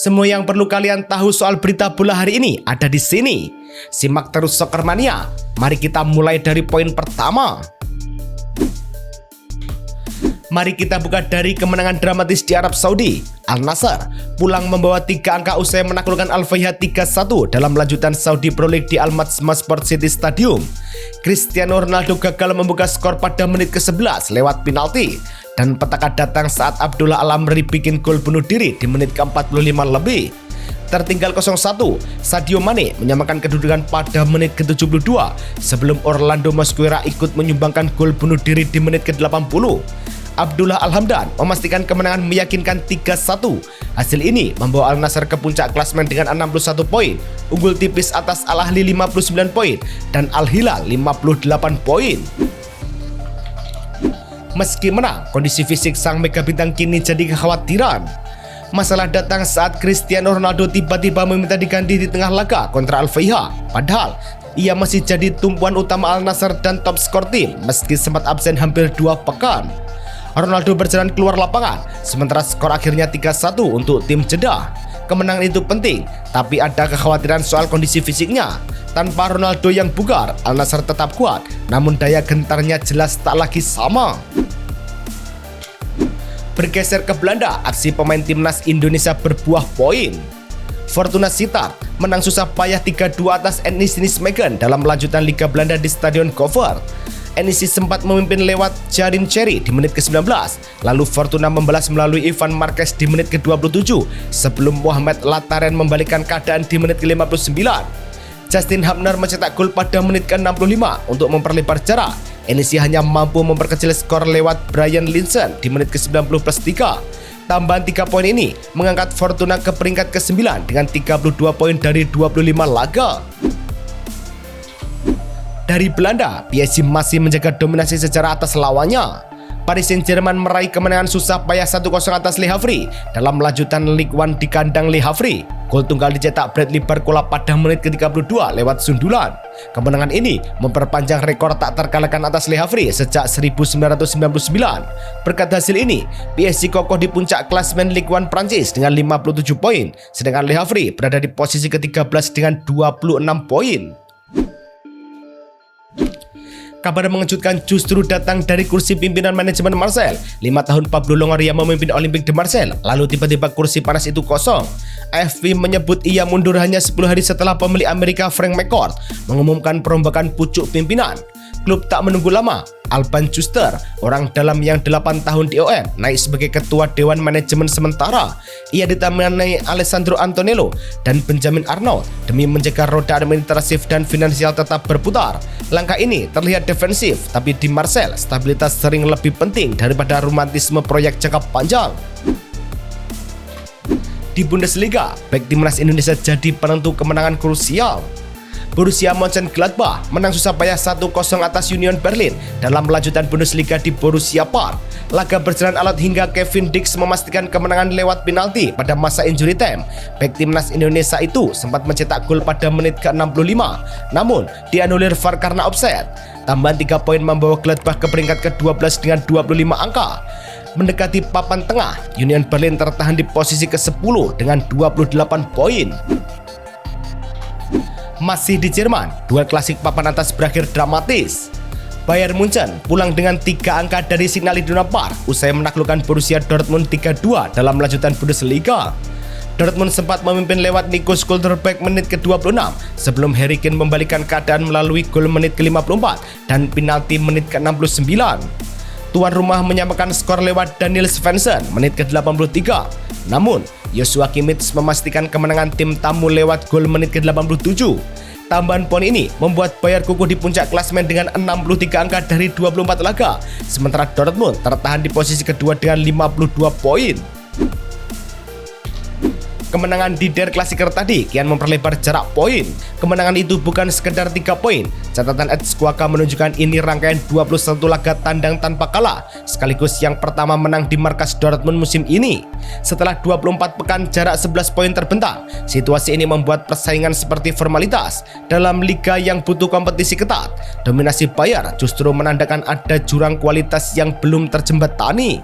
Semua yang perlu kalian tahu soal berita bola hari ini ada di sini. Simak terus Soccermania. Mari kita mulai dari poin pertama. Mari kita buka dari kemenangan dramatis di Arab Saudi. Al Nassr pulang membawa 3 angka usai menaklukkan Al Fayha 3-1 dalam lanjutan Saudi Pro League di Al Majma Sport City Stadium. Cristiano Ronaldo gagal membuka skor pada menit ke-11 lewat penalti. Dan petaka datang saat Abdullah Al-Amri bikin gol bunuh diri di menit ke-45 lebih. Tertinggal 0-1, Sadio Mane menyamakan kedudukan pada menit ke-72 sebelum Orlando Mosquera ikut menyumbangkan gol bunuh diri di menit ke-80. Abdullah Al-Hamdan memastikan kemenangan meyakinkan 3-1. Hasil ini membawa Al Nassr ke puncak klasemen dengan 61 poin, unggul tipis atas Al Ahly 59 poin dan Al Hilal 58 poin. Meski menang, kondisi fisik sang mega bintang kini jadi kekhawatiran. Masalah datang saat Cristiano Ronaldo tiba-tiba meminta diganti di tengah laga kontra Al Fayha. Padahal, ia masih jadi tumpuan utama Al Nassr dan top skor tim meski sempat absen hampir 2 pekan. Ronaldo berjalan keluar lapangan, sementara skor akhirnya 3-1 untuk tim Jeddah. Kemenangan itu penting, tapi ada kekhawatiran soal kondisi fisiknya. Tanpa Ronaldo yang bugar, Al Nassr tetap kuat, namun daya gentarnya jelas tak lagi sama. Bergeser ke Belanda, aksi pemain timnas Indonesia berbuah poin. Fortuna Sittard menang susah payah 3-2 atas NEC Nijmegen dalam lanjutan Liga Belanda di Stadion Gover. NEC sempat memimpin lewat Jarin Cherry di menit ke-19, lalu Fortuna membalas melalui Ivan Marquez di menit ke-27 sebelum Mohamed Lataren membalikkan keadaan di menit ke-59. Justin Hubner mencetak gol pada menit ke-65 untuk memperlebar jarak. NEC hanya mampu memperkecil skor lewat Brian Linsen di menit ke-90 plus 3. Tambahan 3 poin ini mengangkat Fortuna ke peringkat ke-9 dengan 32 poin dari 25 laga. Dari Belanda, PSG masih menjaga dominasi secara atas lawannya. Paris Saint-Germain meraih kemenangan susah payah 1-0 atas Le Havre dalam lanjutan Ligue 1 di kandang Le Havre. Gol tunggal dicetak Bradley Barcola pada menit ke-32 lewat sundulan. Kemenangan ini memperpanjang rekor tak terkalahkan atas Le Havre sejak 1999. Berkat hasil ini, PSG kokoh di puncak klasemen Ligue 1 Prancis dengan 57 poin, sedangkan Le Havre berada di posisi ke-13 dengan 26 poin. Kabar mengejutkan justru datang dari kursi pimpinan manajemen Marseille. 5 tahun Pablo Longoria memimpin Olympique de Marseille, lalu tiba-tiba kursi panas itu kosong. AFP menyebut ia mundur hanya 10 hari setelah pemilik Amerika Frank McCourt mengumumkan perombakan pucuk pimpinan. Klub tak menunggu lama. Alban Schuster, orang dalam yang 8 tahun di OM, naik sebagai ketua Dewan Manajemen sementara. Ia ditemani Alessandro Antonello dan Benjamin Arnaud demi menjaga roda administratif dan finansial tetap berputar. Langkah ini terlihat defensif, tapi di Marseille stabilitas sering lebih penting daripada romantisme proyek jangka panjang. Di Bundesliga, bek timnas Indonesia jadi penentu kemenangan krusial. Borussia Mönchengladbach menang susah payah 1-0 atas Union Berlin dalam lanjutan Bundesliga di Borussia Park. Laga berjalan alot hingga Kevin Dix memastikan kemenangan lewat penalti pada masa injury time. Bek timnas Indonesia itu sempat mencetak gol pada menit ke-65, namun dianulir VAR karena offside. Tambahan 3 poin membawa Gladbach ke peringkat ke-12 dengan 25 angka. Mendekati papan tengah, Union Berlin tertahan di posisi ke-10 dengan 28 poin. Masih di Jerman, duel klasik papan atas berakhir dramatis. Bayern Munchen pulang dengan 3 angka dari Signal Iduna Park usai menaklukkan Borussia Dortmund 3-2 dalam lanjutan Bundesliga. Dortmund sempat memimpin lewat Nico Schlotterbeck menit ke-26 sebelum Harry Kane membalikkan keadaan melalui gol menit ke-54 dan penalti menit ke-69. Tuan rumah menyamakan skor lewat Daniel Svensson menit ke-83. Namun, Joshua Kimmich memastikan kemenangan tim tamu lewat gol menit ke-87. Tambahan poin ini membuat Bayern kukuh di puncak klasemen dengan 63 angka dari 24 laga, sementara Dortmund tertahan di posisi kedua dengan 52 poin. Kemenangan di Der Klassiker tadi kian memperlebar jarak poin. Kemenangan itu bukan sekedar 3 poin. Catatan Ed Squawka menunjukkan ini rangkaian 21 laga tandang tanpa kalah, sekaligus yang pertama menang di markas Dortmund musim ini. Setelah 24 pekan jarak 11 poin terbentang, situasi ini membuat persaingan seperti formalitas dalam liga yang butuh kompetisi ketat. Dominasi Bayern justru menandakan ada jurang kualitas yang belum terjembatani.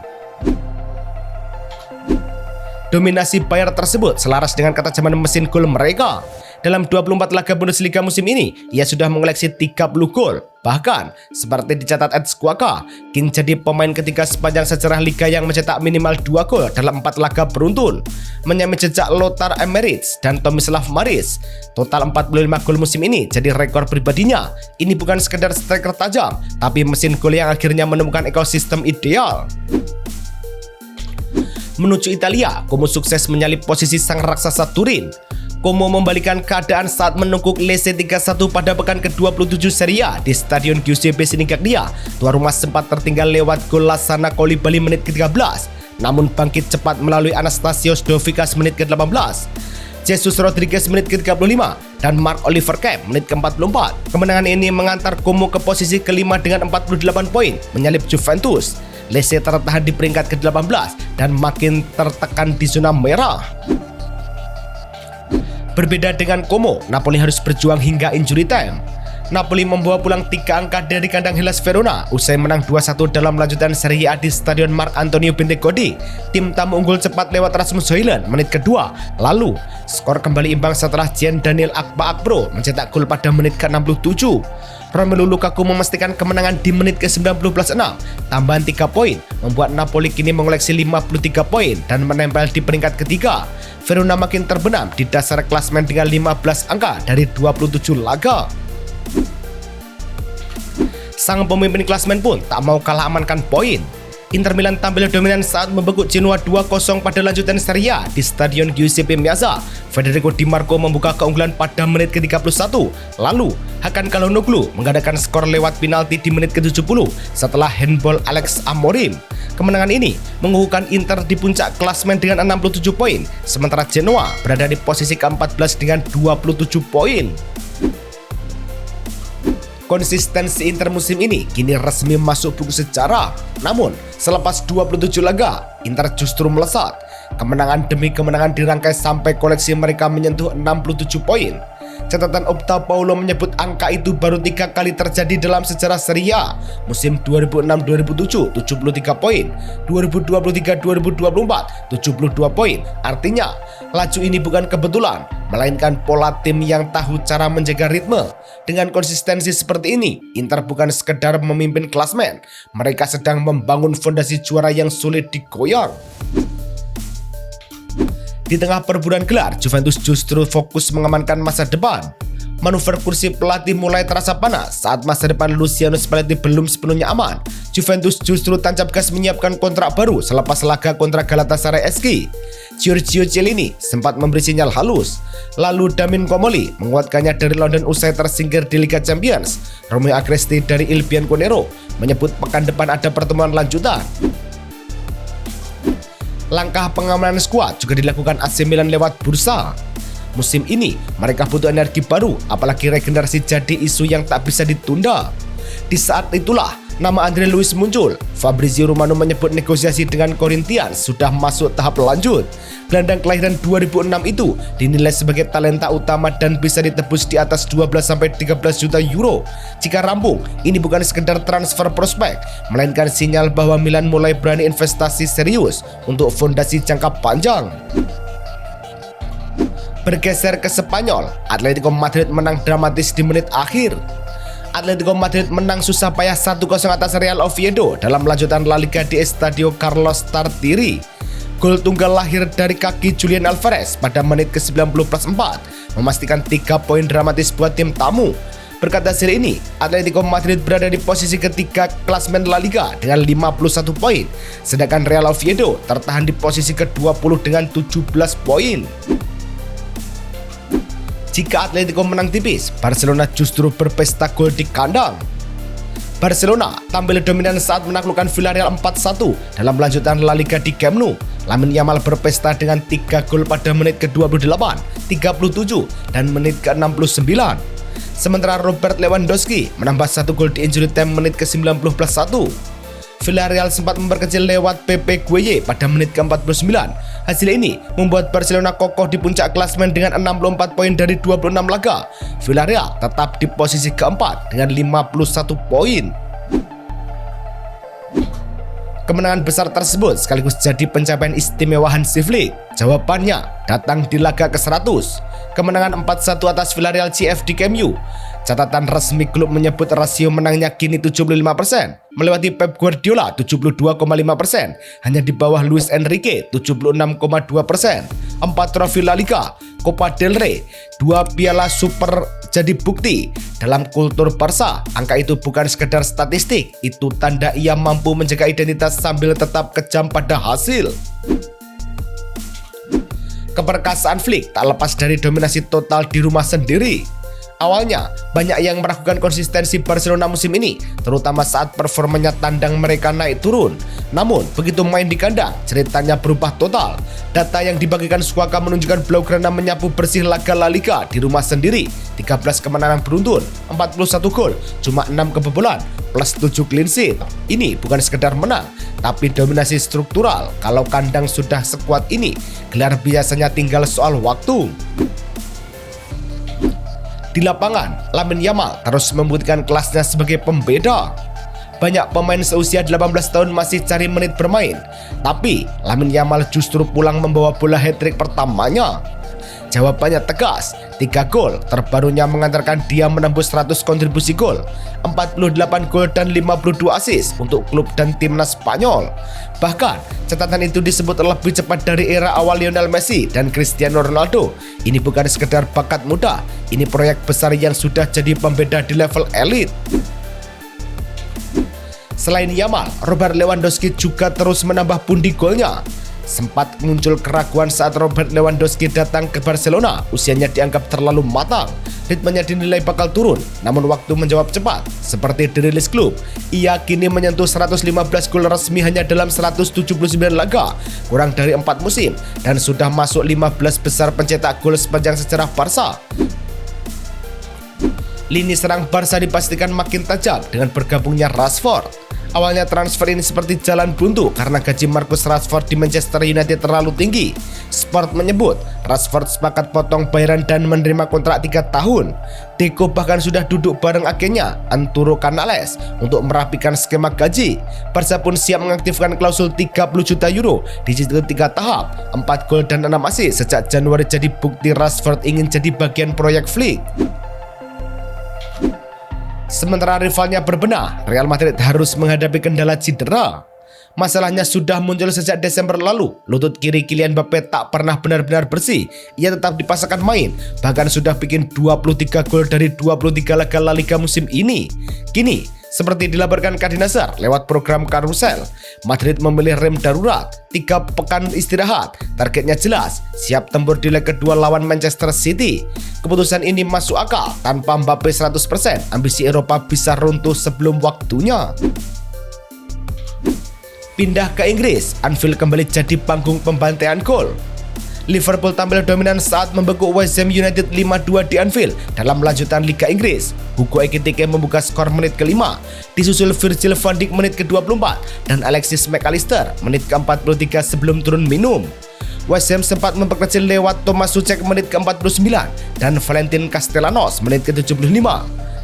Dominasi Bayern tersebut selaras dengan ketajaman mesin gol mereka. Dalam 24 laga Bundesliga musim ini, ia sudah mengoleksi 30 gol. Bahkan, seperti dicatat Ed Squawka, King jadi pemain ketiga sepanjang sejarah liga yang mencetak minimal 2 gol dalam 4 laga beruntun, menyamai jejak Lothar Emmerich dan Tomislav Maris. Total 45 gol musim ini jadi rekor pribadinya. Ini bukan sekedar striker tajam, tapi mesin gol yang akhirnya menemukan ekosistem ideal. Menuju Italia, Como sukses menyalip posisi sang raksasa Turin. Como membalikan keadaan saat menungkuk Lecce 3-1 pada pekan ke-27 Serie A di Stadion Giuseppe Sinigaglia. Tuan rumah sempat tertinggal lewat gol Lassana Coulibaly menit ke-13, namun bangkit cepat melalui Anastasios Dovikas menit ke-18, Jesus Rodriguez menit ke-35, dan Marc-Oliver Kemp menit ke-44. Kemenangan ini mengantar Como ke posisi kelima dengan 48 poin, menyalip Juventus. Lecce tertahan di peringkat ke-18 dan makin tertekan di zona merah. Berbeda dengan Como, Napoli harus berjuang hingga injury time. Napoli membawa pulang 3 angka dari kandang Hellas Verona usai menang 2-1 dalam lanjutan Serie A di Stadion Marc Antonio Bentegodi. Tim tamu unggul cepat lewat Rasmus Højlund menit kedua. Lalu, skor kembali imbang setelah Jean Daniel Akpa-Akpro mencetak gol pada menit ke-67. Romelu Lukaku memastikan kemenangan di menit ke-90 + 6. Tambahan 3 poin membuat Napoli kini mengoleksi 53 poin dan menempel di peringkat ketiga. Verona makin terbenam di dasar klasmen dengan 15 angka dari 27 laga. Sang pemimpin klasmen pun tak mau kalah amankan poin. Inter Milan tampil dominan saat membekuk Genoa 2-0 pada lanjutan Serie A di Stadion Giuseppe Meazza. Federico Di Marco membuka keunggulan pada menit ke-31. Lalu, Hakan Calhanoglu mengadakan skor lewat penalti di menit ke-70 setelah handball Alex Amorim. Kemenangan ini mengukuhkan Inter di puncak klasmen dengan 67 poin, sementara Genoa berada di posisi ke-14 dengan 27 poin. Konsistensi Inter musim ini kini resmi masuk buku sejarah. Namun, selepas 27 laga, Inter justru melesat. Kemenangan demi kemenangan dirangkai sampai koleksi mereka menyentuh 67 poin. Catatan Opta Paulo menyebut angka itu baru 3 kali terjadi dalam sejarah Serie A. Musim 2006-2007 73 poin, 2023-2024 72 poin. Artinya, laju ini bukan kebetulan, melainkan pola tim yang tahu cara menjaga ritme. Dengan konsistensi seperti ini, Inter bukan sekedar memimpin klasmen, mereka sedang membangun fondasi juara yang sulit digoyang. Di tengah perburuan gelar, Juventus justru fokus mengamankan masa depan. Manuver kursi pelatih mulai terasa panas saat masa depan Luciano Spalletti belum sepenuhnya aman. Juventus justru tancap gas menyiapkan kontrak baru selepas laga kontra Galatasaray SC. Giorgio Chiellini sempat memberi sinyal halus. Lalu Damien Comolli menguatkannya dari London usai tersingkir di Liga Champions. Romeo Agresti dari Il Bianconero menyebut pekan depan ada pertemuan lanjutan. Langkah pengamanan skuad juga dilakukan AC Milan lewat bursa. Musim ini mereka butuh energi baru, apalagi regenerasi jadi isu yang tak bisa ditunda. Di saat itulah nama Andre Luiz muncul. Fabrizio Romano menyebut negosiasi dengan Corinthians sudah masuk tahap lanjut. Gelandang kelahiran 2006 itu dinilai sebagai talenta utama dan bisa ditebus di atas 12-13 juta euro. Jika rampung, ini bukan sekedar transfer prospek, melainkan sinyal bahwa Milan mulai berani investasi serius untuk fondasi jangka panjang. Bergeser ke Spanyol, Atletico Madrid menang dramatis di menit akhir. Atletico Madrid menang susah payah 1-0 atas Real Oviedo dalam lanjutan La Liga di Estadio Carlos Tartiere. Gol tunggal lahir dari kaki Julian Alvarez pada menit ke-90 + 4 memastikan 3 poin dramatis buat tim tamu. Berkat hasil ini, Atletico Madrid berada di posisi ketiga klasmen La Liga dengan 51 poin, sedangkan Real Oviedo tertahan di posisi ke-20 dengan 17 poin. Jika Atletico menang tipis, Barcelona justru berpesta gol di kandang. Barcelona tampil dominan saat menaklukkan Villarreal 4-1 dalam lanjutan La Liga di Camp Nou. Lamine Yamal berpesta dengan 3 gol pada menit ke-28, 37, dan menit ke-69. Sementara Robert Lewandowski menambah 1 gol di injury time menit ke-90 + 1. Villarreal sempat memperkecil lewat Pepe Gueye pada menit ke-49. Hasil ini membuat Barcelona kokoh di puncak klasmen dengan 64 poin dari 26 laga. Villarreal tetap di posisi keempat dengan 51 poin. kemenangan besar tersebut sekaligus jadi pencapaian istimewa Hansi Flick? Jawabannya datang di laga ke-100. Kemenangan 4-1 atas Villarreal CF di Camp Nou. Catatan resmi klub menyebut rasio menangnya kini 75%, melewati Pep Guardiola 72,5%, hanya di bawah Luis Enrique 76,2%. 4 trofi La Liga, Copa del Rey, 2 piala super jadi bukti. Dalam kultur Barca, angka itu bukan sekedar statistik, itu tanda ia mampu menjaga identitas sambil tetap kejam pada hasil. Keperkasaan Flick tak lepas dari dominasi total di rumah sendiri. Awalnya, banyak yang meragukan konsistensi Barcelona musim ini, terutama saat performanya tandang mereka naik turun. Namun, begitu main di kandang, ceritanya berubah total. Data yang dibagikan Squawka menunjukkan Blaugrana menyapu bersih laga La Liga di rumah sendiri. 13 kemenangan beruntun, 41 gol, cuma 6 kebobolan, plus 7 clean sheet. Ini bukan sekedar menang, tapi dominasi struktural. Kalau kandang sudah sekuat ini, gelar biasanya tinggal soal waktu. Di lapangan, Lamine Yamal terus membuktikan kelasnya sebagai pembeda. Banyak pemain seusia 18 tahun masih cari menit bermain, tapi Lamine Yamal justru pulang membawa bola hat-trick pertamanya. Jawabannya tegas, 3 gol terbarunya mengantarkan dia menembus 100 kontribusi gol, 48 gol dan 52 assist untuk klub dan timnas Spanyol. Bahkan, catatan itu disebut lebih cepat dari era awal Lionel Messi dan Cristiano Ronaldo. Ini bukan sekedar bakat muda, ini proyek besar yang sudah jadi pembeda di level elit. Selain Yamal, Robert Lewandowski juga terus menambah pundi golnya. Sempat muncul keraguan saat Robert Lewandowski datang ke Barcelona. Usianya dianggap terlalu matang, ritmenya dinilai bakal turun. Namun waktu menjawab cepat. Seperti dirilis klub, ia kini menyentuh 115 gol resmi hanya dalam 179 laga, kurang dari 4 musim, dan sudah masuk 15 besar pencetak gol sepanjang sejarah Barca. Lini serang Barca dipastikan makin tajam dengan bergabungnya Rashford. Awalnya transfer ini seperti jalan buntu karena gaji Marcus Rashford di Manchester United terlalu tinggi. Sport menyebut Rashford sepakat potong bayaran dan menerima kontrak 3 tahun. Deco bahkan sudah duduk bareng agennya Arturo Canales untuk merapikan skema gaji. Barca pun siap mengaktifkan klausul 30 juta euro dicicil 3 tahap, 4 gol dan 6 assist sejak Januari jadi bukti Rashford ingin jadi bagian proyek Flick. Sementara rivalnya berbenah, Real Madrid harus menghadapi kendala cedera. Masalahnya sudah muncul sejak Desember lalu. Lutut kiri Kylian Mbappe tak pernah benar-benar bersih. Ia tetap dipaksakan main, bahkan sudah bikin 23 gol dari 23 laga La Liga musim ini. Kini, seperti dilaporkan Kadi Nasser lewat program Karusel, Madrid memilih rem darurat, 3 pekan istirahat. Targetnya jelas, siap tempur di leg kedua lawan Manchester City. Keputusan ini masuk akal, tanpa Mbappe 100%, ambisi Eropa bisa runtuh sebelum waktunya. Pindah ke Inggris, Anfield kembali jadi panggung pembantaian gol. Liverpool tampil dominan saat membekuk West Ham United 5-2 di Anfield dalam lanjutan Liga Inggris. Hugo Ekitike membuka skor menit ke-5, disusul Virgil van Dijk menit ke-24 dan Alexis McAllister menit ke-43 sebelum turun minum. West Ham sempat memperkecil lewat Thomas Soucek menit ke-49 dan Valentin Castellanos menit ke-75.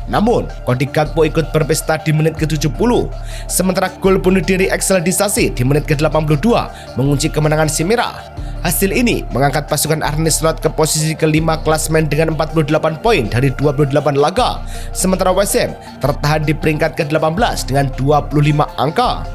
Namun, Cody Gakpo ikut berpesta di menit ke-70. Sementara gol bunuh diri Axel Disasi di menit ke-82 mengunci kemenangan si merah. Hasil ini mengangkat pasukan Arne Slot ke posisi ke-5 klasemen dengan 48 poin dari 28 laga. Sementara West Ham tertahan di peringkat ke-18 dengan 25 angka.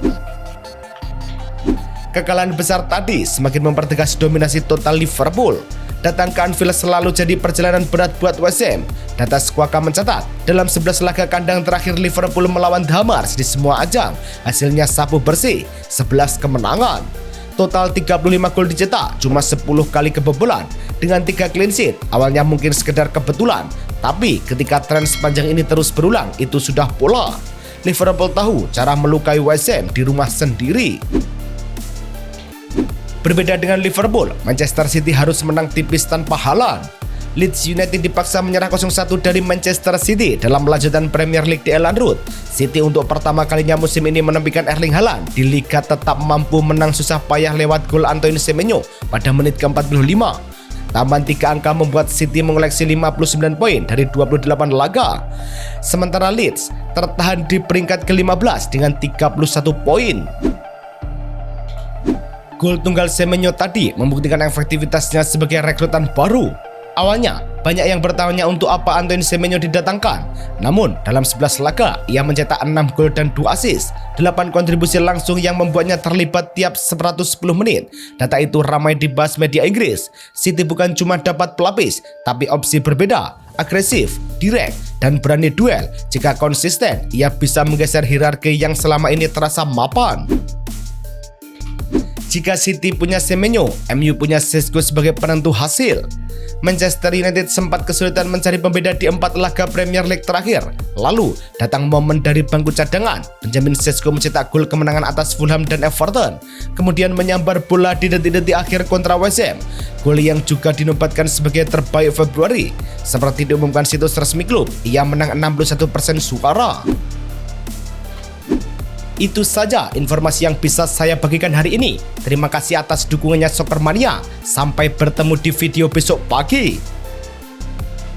Kekalahan besar tadi semakin mempertegas dominasi total Liverpool. Datang ke Anfield selalu jadi perjalanan berat buat West Ham. Data Squawka mencatat, dalam 11 laga kandang terakhir Liverpool melawan The Hammers di semua ajang, hasilnya sapu bersih, 11 kemenangan. Total 35 gol dicetak, cuma 10 kali kebobolan, dengan 3 clean sheet. Awalnya mungkin sekedar kebetulan, tapi ketika tren sepanjang ini terus berulang, itu sudah pola. Liverpool tahu cara melukai West Ham di rumah sendiri. Berbeda dengan Liverpool, Manchester City harus menang tipis tanpa Haaland. Leeds United dipaksa menyerah 0-1 dari Manchester City dalam lanjutan Premier League di Elland Road. City untuk pertama kalinya musim ini menepikan Erling Haaland di Liga tetap mampu menang susah payah lewat gol Antoine Semenyo pada menit ke-45. Tambahan 3 angka membuat City mengoleksi 59 poin dari 28 laga. Sementara Leeds tertahan di peringkat ke-15 dengan 31 poin. Gol tunggal Semenyo tadi membuktikan efektivitasnya sebagai rekrutan baru. Awalnya, banyak yang bertanya untuk apa Antoine Semenyo didatangkan. Namun, dalam 11 laga, ia mencetak 6 gol dan 2 assist, 8 kontribusi langsung yang membuatnya terlibat tiap 110 menit. Data itu ramai dibahas media Inggris. City bukan cuma dapat pelapis, tapi opsi berbeda, agresif, direct, dan berani duel. Jika konsisten, ia bisa menggeser hierarki yang selama ini terasa mapan. Jika City punya Semenyo, MU punya Šeško sebagai penentu hasil. Manchester United sempat kesulitan mencari pembeda di 4 laga Premier League terakhir. Lalu, datang momen dari bangku cadangan. Benjamin Šeško mencetak gol kemenangan atas Fulham dan Everton. Kemudian menyambar bola di detik-detik akhir kontra West Ham. Gol yang juga dinobatkan sebagai terbaik Februari. Seperti diumumkan situs resmi klub, ia menang 61% suara. Itu saja informasi yang bisa saya bagikan hari ini. Terima kasih atas dukungannya Soccermania. Sampai bertemu di video besok pagi.